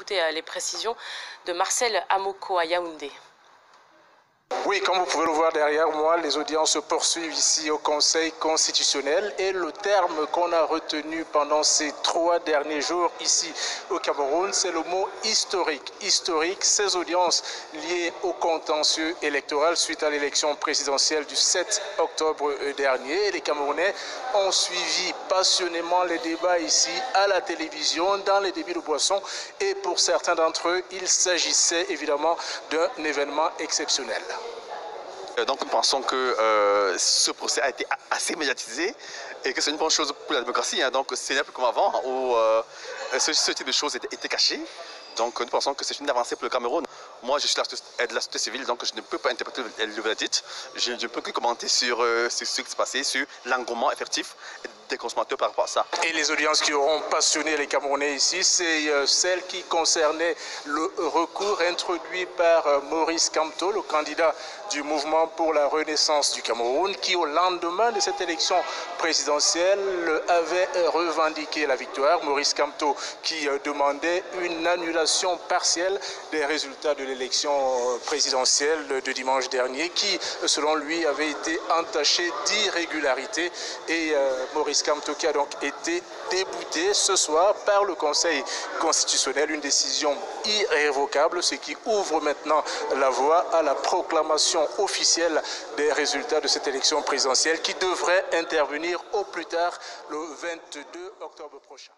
écouter les précisions de Marcel Amoko à Yaoundé. Oui, comme vous pouvez le voir derrière moi, les audiences se poursuivent ici au Conseil constitutionnel et le terme qu'on a retenu pendant ces 3 derniers jours ici au Cameroun, c'est le mot historique. Historique, ces audiences liées au contentieux électoral suite à l'élection présidentielle du 7 octobre dernier. Les Camerounais ont suivi passionnément les débats ici à la télévision, dans les débits de boissons et pour certains d'entre eux, il s'agissait évidemment d'un événement exceptionnel. Donc nous pensons que ce procès a été assez médiatisé et que c'est une bonne chose pour la démocratie. Donc c'est un peu comme avant où ce type de choses était caché. Donc nous pensons que c'est une avancée pour le Cameroun. Moi je suis de la société civile, donc je ne peux pas interpréter le verdict. Je ne peux que commenter sur ce qui s'est passé, sur l'engouement effectif des consommateurs par rapport à ça. Et les audiences qui auront passionné les Camerounais ici, c'est celle qui concernait le recours introduit par Maurice Kamto, le candidat du mouvement pour la renaissance du Cameroun, qui au lendemain de cette élection présidentielle avait revendiqué la victoire. Maurice Kamto qui demandait une annulation partielle des résultats de l'élection présidentielle de dimanche dernier, qui selon lui avait été entachée d'irrégularité. Et Maurice Kamto qui a donc été débouté ce soir par le Conseil constitutionnel, une décision irrévocable, ce qui ouvre maintenant la voie à la proclamation officielle des résultats de cette élection présidentielle qui devrait intervenir au plus tard le 22 octobre prochain.